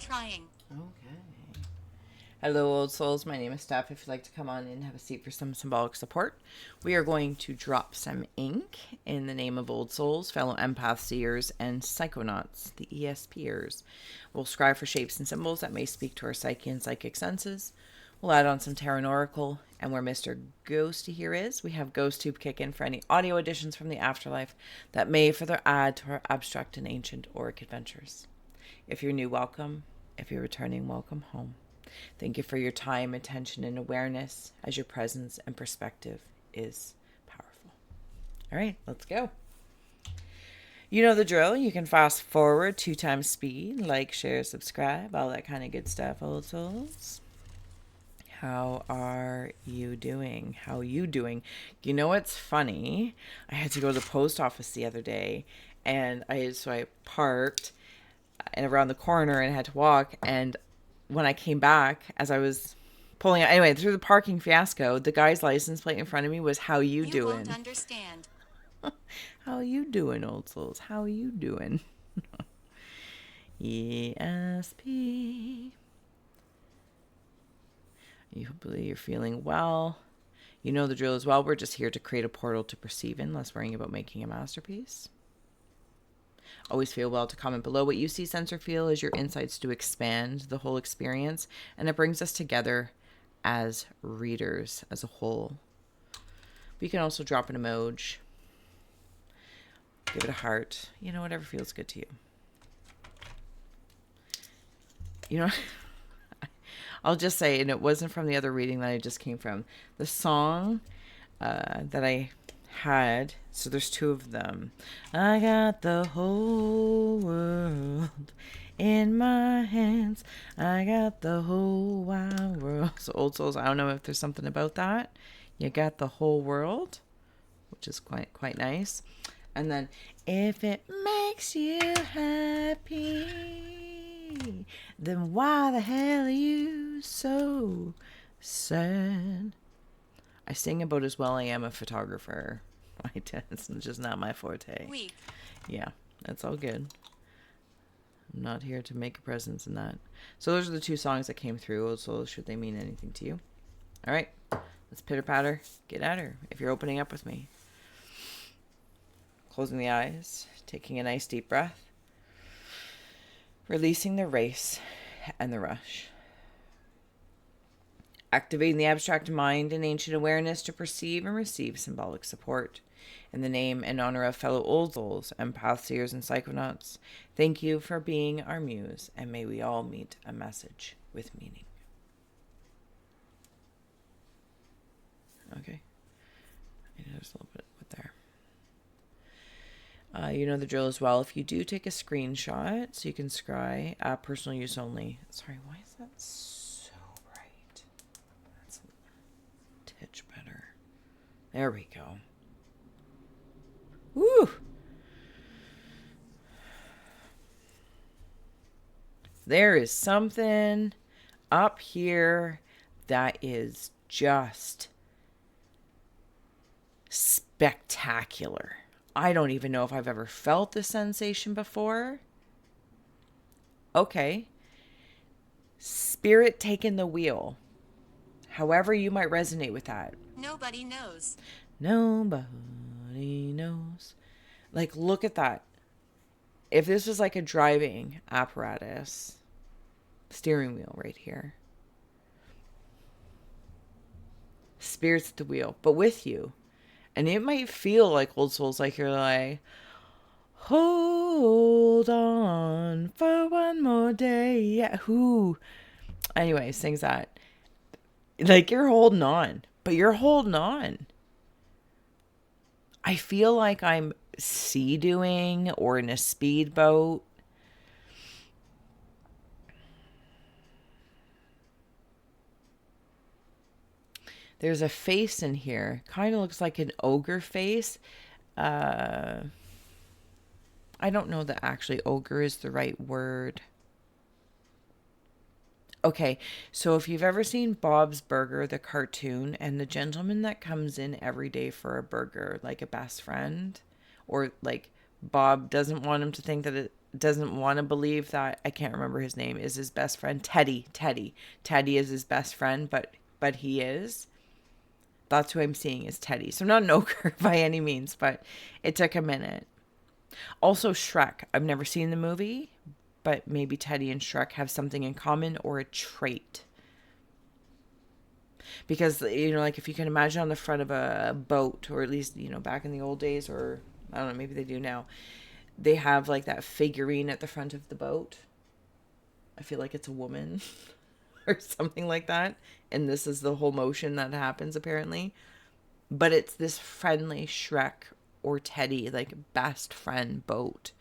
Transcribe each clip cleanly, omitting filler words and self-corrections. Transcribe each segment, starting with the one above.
trying. Okay. Hello, old souls. My name is Steph. If you'd like to come on in, have a seat for some symbolic support. We are going to drop some ink in the name of old souls, fellow empath seers, and psychonauts, the ESPers. We'll scry for shapes and symbols that may speak to our psyche and psychic senses. We'll add on some tarot and oracle, and where Mr. Ghosty here is, we have GhostTube kick in for any audio additions from the afterlife that may further add to our abstract and ancient auric adventures. If you're new, welcome. If you're returning, welcome home. Thank you for your time, attention, and awareness, as your presence and perspective is powerful. All right, let's go. You know the drill. You can fast forward 2 times speed, like, share, subscribe, all that kind of good stuff, old souls. How are you doing? How are you doing? You know what's funny? I had to go to the post office the other day, and I parked and around the corner and had to walk, and when I came back, as I was pulling out, anyway, through the parking fiasco, the guy's license plate in front of me was, how you doing? You won't understand. How you doing, old souls? How you doing? ESP. Hopefully you're feeling well. You know the drill as well. We're just here to create a portal to perceive in, less worrying about making a masterpiece. Always feel well to comment below what you see, sense, or feel as your insights do expand the whole experience, and it brings us together as readers as a whole. But you can also drop an emoji, give it a heart, whatever feels good to you. I'll just say, and it wasn't from the other reading that I just came from, the song that I had, so there's 2 of them. I got the whole world in my hands. I got the whole wide world. So old souls, I don't know if there's something about that. You got the whole world, which is quite nice. And then, if it makes you happy, then why the hell are you so sad? I sing about as well I am a photographer. It's just not my forte. Weak. Yeah, that's all good. I'm not here to make a presence in that. So those are the 2 songs that came through. So should they mean anything to you? All right, let's pitter patter. Get at her if you're opening up with me. Closing the eyes, taking a nice deep breath, releasing the race and the rush. Activating the abstract mind and ancient awareness to perceive and receive symbolic support. In the name and honor of fellow old souls, empath seers, and psychonauts, thank you for being our muse, and may we all meet a message with meaning. Okay. There's a little bit there. You know the drill as well. If you do take a screenshot, so you can scry, personal use only. Sorry, why is that so bright? That's a titch better. There we go. Woo! There is something up here that is just spectacular. I don't even know if I've ever felt this sensation before. Okay. Spirit taking the wheel. However you might resonate with that. Nobody knows. Nobody knows. Like, look at that. If this was like a driving apparatus, steering wheel right here. Spirit's at the wheel, but with you. And it might feel like old souls, like you're like, hold on for one more day. Yeah, who? Anyway, sings that. Like you're holding on, but you're holding on. I feel like I'm sea-doing or in a speedboat. There's a face in here. Kind of looks like an ogre face. I don't know that actually ogre is the right word. Okay, so if you've ever seen Bob's Burger, the cartoon, and the gentleman that comes in every day for a burger, like a best friend, or like Bob doesn't want him to think that doesn't want to believe that, I can't remember his name, is his best friend. Teddy is his best friend, but he is. That's who I'm seeing is Teddy. So not an ogre by any means, but it took a minute. Also Shrek. I've never seen the movie, but maybe Teddy and Shrek have something in common or a trait. Because, you know, like if you can imagine on the front of a boat, or at least, you know, back in the old days, or I don't know, maybe they do now, they have like that figurine at the front of the boat. I feel like it's a woman or something like that. And this is the whole motion that happens apparently. But it's this friendly Shrek or Teddy, like best friend boat.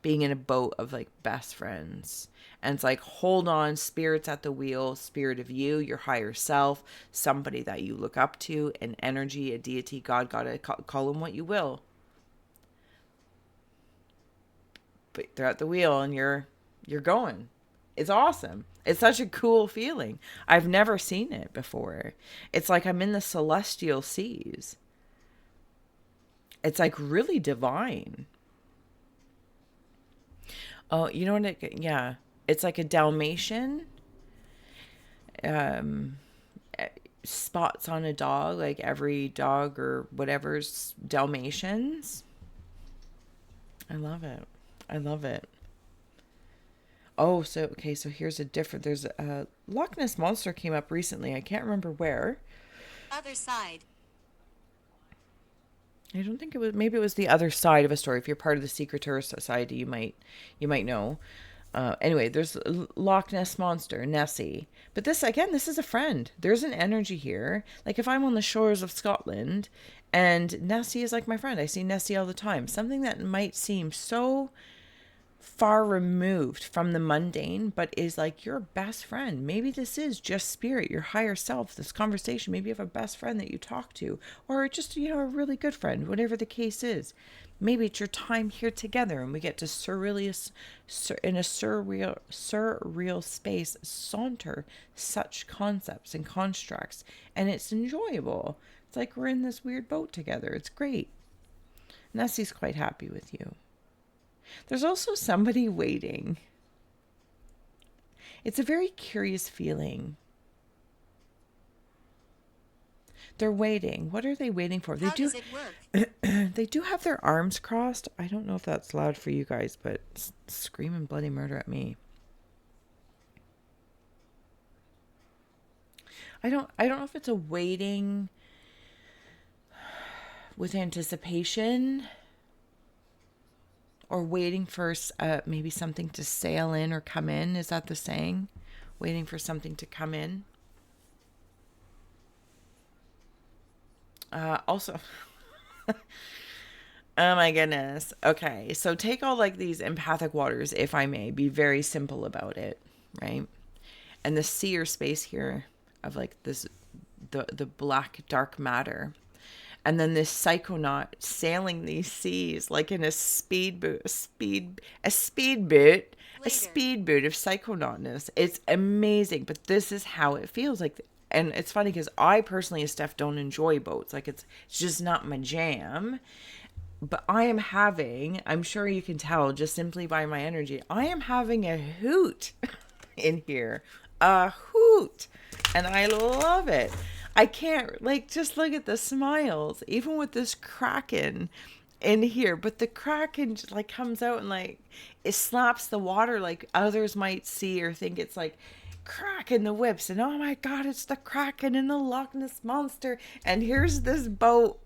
Being in a boat of like best friends. And it's like, hold on, spirits at the wheel, spirit of you, your higher self, somebody that you look up to, an energy, a deity, God, call them what you will. But they're at the wheel and you're going. It's awesome. It's such a cool feeling. I've never seen it before. It's like I'm in the celestial seas. It's like really divine. Oh, you know what? Yeah. It's like a Dalmatian. Spots on a dog, like every dog or whatever's Dalmatians. I love it. I love it. Oh, so, okay, so here's a different, there's a Loch Ness Monster came up recently. I can't remember where. Other side. I don't think it was, maybe it was the other side of a story. If you're part of the Secret Tourist Society, you might know. Anyway, there's Loch Ness Monster, Nessie. But this, again, this is a friend. There's an energy here. Like if I'm on the shores of Scotland and Nessie is like my friend, I see Nessie all the time. Something that might seem so far removed from the mundane, but is like your best friend. Maybe this is just spirit, your higher self, this conversation. Maybe you have a best friend that you talk to, or just, you know, a really good friend, whatever the case is. Maybe it's your time here together and we get to in a surreal space, saunter such concepts and constructs, and it's enjoyable. It's like we're in this weird boat together. It's great. Nessie's quite happy with you. There's also somebody waiting. It's a very curious feeling. They're waiting. What are they waiting for? How does it work? They do have their arms crossed. I don't know if that's loud for you guys, but screaming bloody murder at me. I don't know if it's a waiting with anticipation or waiting for maybe something to sail in or come in. Is that the saying? Waiting for something to come in. Also, oh my goodness. Okay, so take all like these empathic waters, if I may, be very simple about it, right? And the sea or space here of like this, the black dark matter. And then this psychonaut sailing these seas like in a speedboat of psychonautness. It's amazing, but this is how it feels like. And it's funny because I personally, as Steph, don't enjoy boats. Like it's just not my jam. But I'm sure you can tell just simply by my energy, I am having a hoot in here. A hoot. And I love it. I can't, like, just look at the smiles, even with this kraken in here. But the kraken just, like, comes out and, like, it slaps the water like others might see or think it's, like, cracking the whips. And, oh, my God, it's the kraken and the Loch Ness Monster. And here's this boat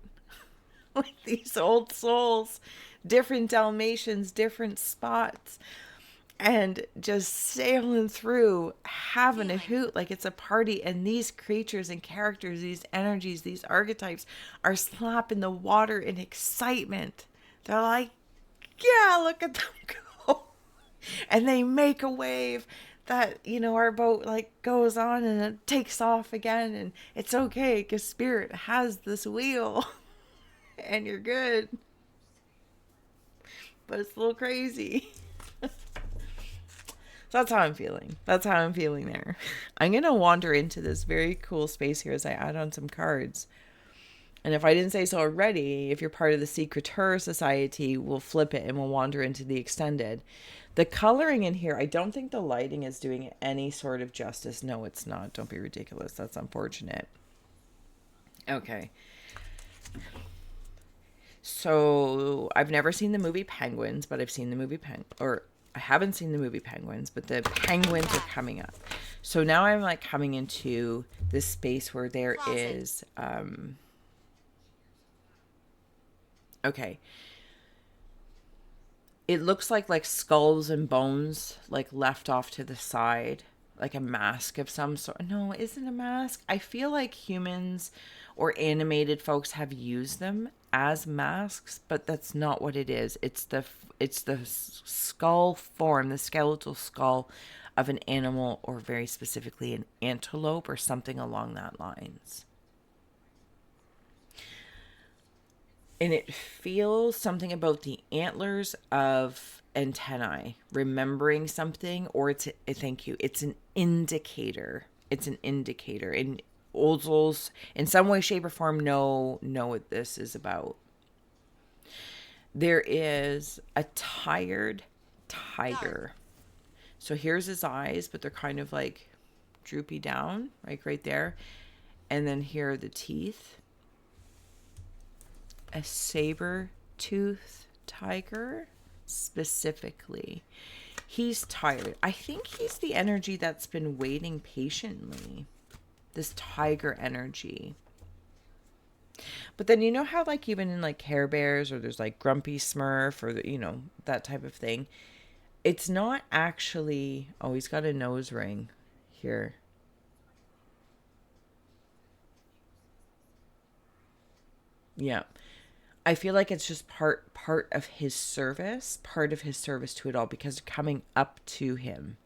with these old souls, different Dalmatians, different spots. And just sailing through, having a hoot like it's a party. And these creatures and characters, these energies, these archetypes are slapping the water in excitement. They're like, yeah, look at them go. And they make a wave that, you know, our boat like goes on and it takes off again. And it's okay because spirit has this wheel and you're good. But it's a little crazy. So that's how I'm feeling. That's how I'm feeling there. I'm going to wander into this very cool space here as I add on some cards. And if I didn't say so already, if you're part of the Secret Tourist Society, we'll flip it and we'll wander into the extended. The coloring in here, I don't think the lighting is doing it any sort of justice. No, it's not. Don't be ridiculous. That's unfortunate. Okay. So I've never seen the movie Penguins, but I've seen the movie or I haven't seen the movie Penguins, but the Penguins are coming up. So now I'm like coming into this space where there Closet. is okay. It looks like skulls and bones like left off to the side, like a mask of some sort. No, it isn't a mask. I feel like humans or animated folks have used them as masks, but that's not what it is. It's the skull form, the skeletal skull of an animal, or very specifically an antelope or something along that lines. And it feels something about the antlers of antennae remembering something, or thank you, it's an indicator. It's an indicator. And old souls in some way, shape, or form know what this is about. There is a tired tiger. So here's his eyes, but they're kind of like droopy down, like right there. And then here are the teeth. A saber-tooth tiger specifically. He's tired. I think he's the energy that's been waiting patiently. This tiger energy. But then you know how like even in like Care Bears, or there's like Grumpy Smurf, or that type of thing. It's not actually, oh, he's got a nose ring here. Yeah. I feel like it's just part of his service, to it all, because coming up to him.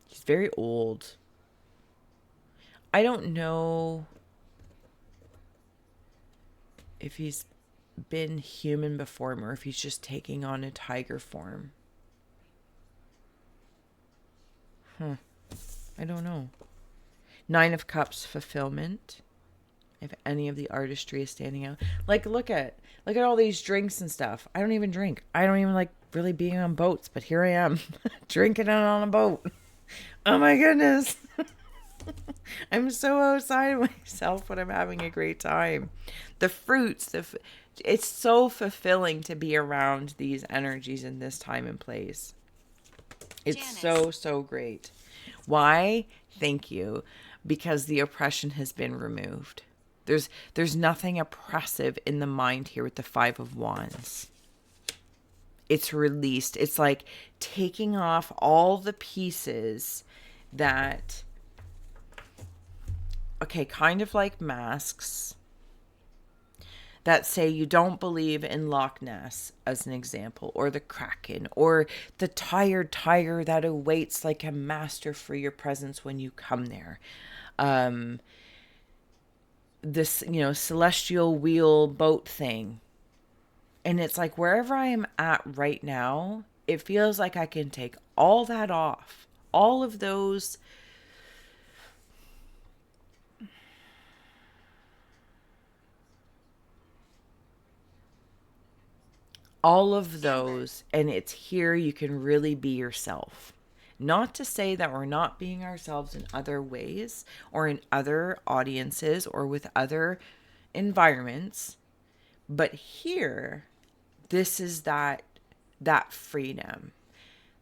He's very old. I don't know if he's been human before, or if he's just taking on a tiger form. I don't know. Nine of Cups, fulfillment. If any of the artistry is standing out. Like, look at all these drinks and stuff. I don't even drink. I don't even like really being on boats, but here I am drinking on a boat. Oh my goodness. I'm so outside of myself, but I'm having a great time. The fruits, it's so fulfilling to be around these energies in this time and place. It's Janice. so great. Why? Thank you. Because the oppression has been removed. There's nothing oppressive in the mind here with the Five of Wands. It's released. It's like taking off all the pieces that, okay, kind of like masks that say you don't believe in Loch Ness, as an example, or the Kraken, or the tired tiger that awaits like a master for your presence when you come there. This, celestial wheel boat thing. And it's like wherever I am at right now, it feels like I can take all that off. All of those and it's here you can really be yourself. Not to say that we're not being ourselves in other ways, or in other audiences, or with other environments, but here, this is that freedom.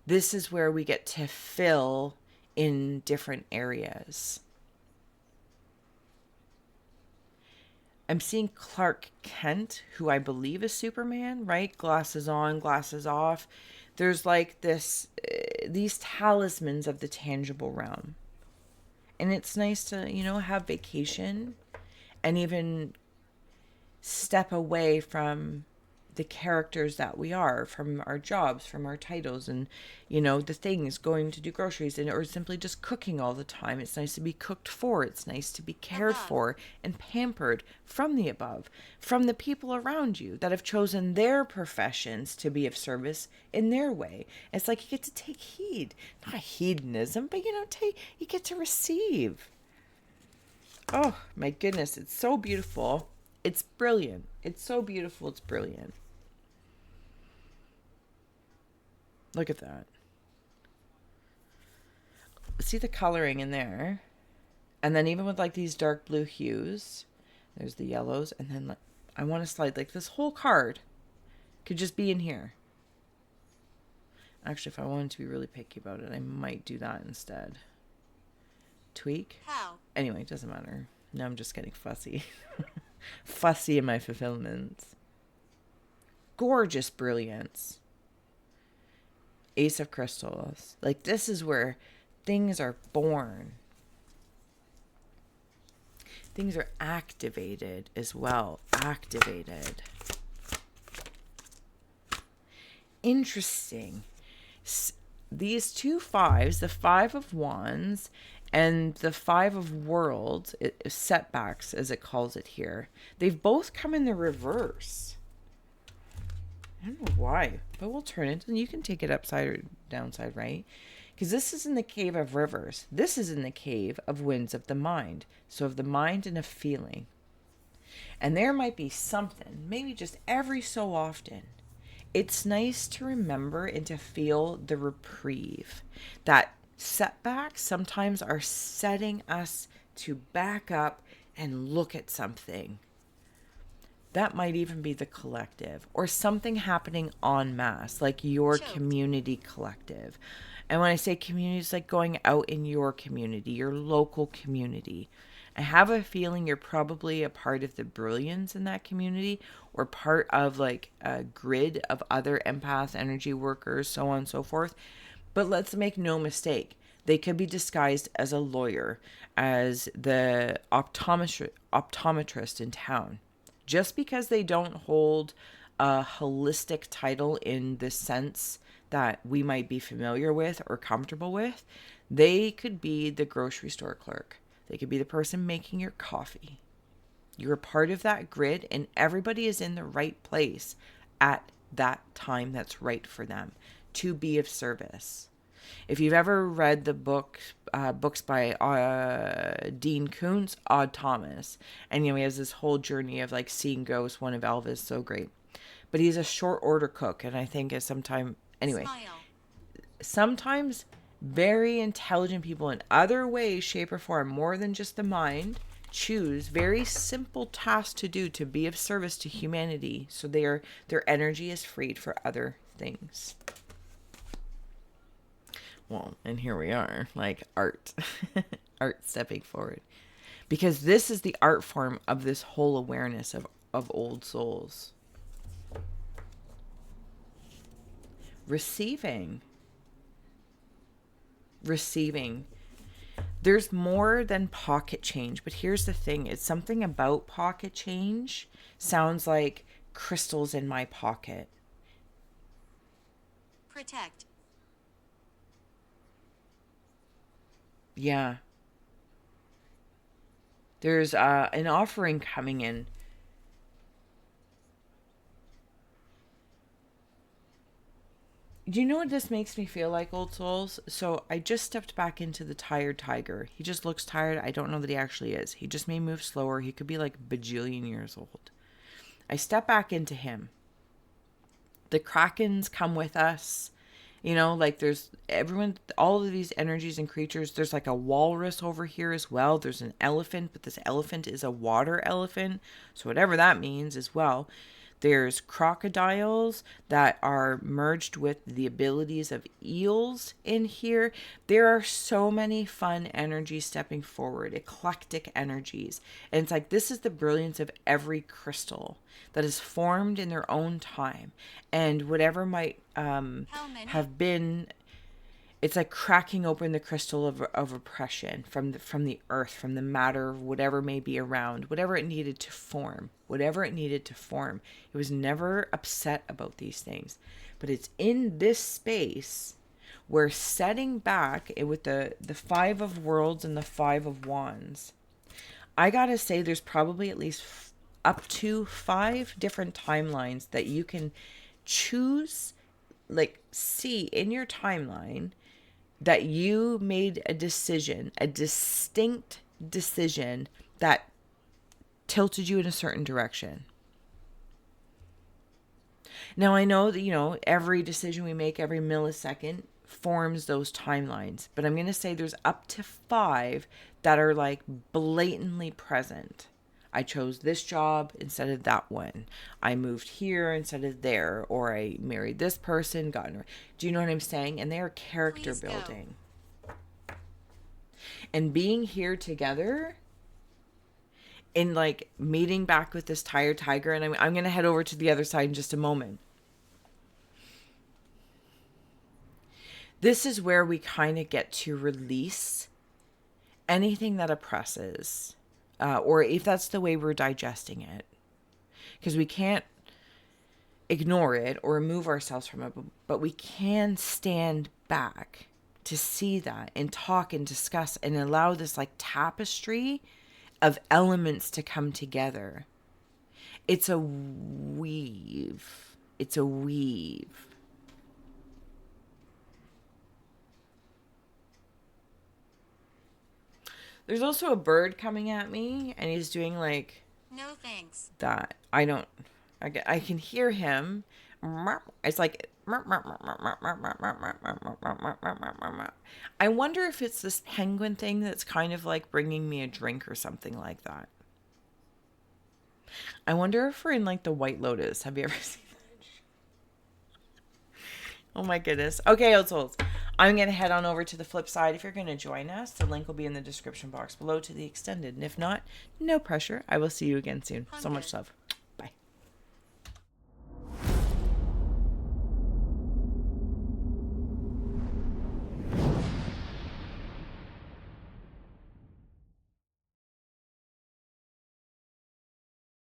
This is where we get to fill in different areas. I'm seeing Clark Kent, who I believe is Superman, right? Glasses on, glasses off. There's like these talismans of the tangible realm. And it's nice to, have vacation and even step away from the characters that we are, from our jobs, from our titles, and the things, going to do groceries, and or simply just cooking all the time. It's nice to be cooked for. It's nice to be cared for and pampered from the above, from the people around you that have chosen their professions to be of service in their way. It's like you get to take heed, not hedonism, but you get to receive. Oh my goodness, it's so beautiful. It's brilliant. It's so beautiful. It's brilliant. Look at that. See the coloring in there? And then even with like these dark blue hues, there's the yellows. And then like, I want to slide like this whole card could just be in here. Actually, if I wanted to be really picky about it, I might do that instead. Tweak. How? Anyway, it doesn't matter. Now I'm just getting fussy. Fussy in my fulfillments. Gorgeous brilliance. Ace of Crystals. Like, this is where things are born. Things are activated as well. Activated. Interesting. These two fives, the Five of Wands and the Five of Worlds, setbacks as it calls it here, they've both come in the reverse. I don't know why, but we'll turn it and you can take it upside or downside, right? Because this is in the cave of rivers. This is in the cave of winds of the mind. So of the mind and of feeling. And there might be something, maybe just every so often, it's nice to remember and to feel the reprieve. That setbacks sometimes are setting us to back up and look at something. That might even be the collective or something happening en masse, like your community collective. And when I say community, it's like going out in your community, your local community. I have a feeling you're probably a part of the brilliance in that community or part of like a grid of other empath energy workers, so on and so forth. But let's make no mistake. They could be disguised as a lawyer, as the optometrist in town. Just because they don't hold a holistic title in the sense that we might be familiar with or comfortable with, they could be the grocery store clerk. They could be the person making your coffee. You're a part of that grid and everybody is in the right place at that time that's right for them to be of service. If you've ever read the books by Dean Koontz, Odd Thomas, and he has this whole journey of like seeing ghosts, one of Elvis, so great. But he's a short order cook, and I think is sometimes very intelligent people in other ways, shape, or form, more than just the mind, choose very simple tasks to do to be of service to humanity, so their energy is freed for other things. Well, and here we are, like art. Art stepping forward. Because this is the art form of this whole awareness of old souls. Receiving. There's more than pocket change, but here's the thing. It's something about pocket change sounds like crystals in my pocket. Protect. Yeah. There's an offering coming in. Do you know what this makes me feel like, old souls? So I just stepped back into the tired tiger. He just looks tired. I don't know that he actually is. He just may move slower. He could be like bajillion years old. I step back into him. The krakens come with us. You know, like there's everyone, all of these energies and creatures. There's like a walrus over here as well. There's an elephant, but this elephant is a water elephant. So whatever that means as well. There's crocodiles that are merged with the abilities of eels in here. There are so many fun energies stepping forward, eclectic energies. And it's like, this is the brilliance of every crystal that is formed in their own time. And whatever might have been, it's like cracking open the crystal of oppression from the earth, from the matter, whatever may be around, whatever it needed to form. It was never upset about these things. But it's in this space where setting back with the Five of Worlds and the Five of Wands, I gotta say there's probably at least up to 5 different timelines that you can choose, like see in your timeline that you made a decision, a distinct decision that tilted you in a certain direction. Now, I know that, you know, every decision we make, every millisecond forms those timelines. But I'm going to say there's up to 5 that are like blatantly present. I chose this job instead of that one. I moved here instead of there. Or I married this person, got married. Do you know what I'm saying? And they are character Please go. building. And being here together in like meeting back with this tired tiger, and I'm going to head over to the other side in just a moment. This is where we kind of get to release anything that oppresses, or if that's the way we're digesting it, because we can't ignore it or remove ourselves from it, but we can stand back to see that and talk and discuss and allow this like tapestry of elements to come together. It's a weave. It's a weave. There's also a bird coming at me, and he's doing like No thanks. that. I can hear him. It's like, I wonder if it's this penguin thing that's kind of like bringing me a drink or something like that. I wonder if we're in like the White Lotus. Have you ever seen that? Oh my goodness. Okay, old souls. I'm going to head on over to the flip side. If you're going to join us, the link will be in the description box below to the extended. And if not, no pressure. I will see you again soon. So much love.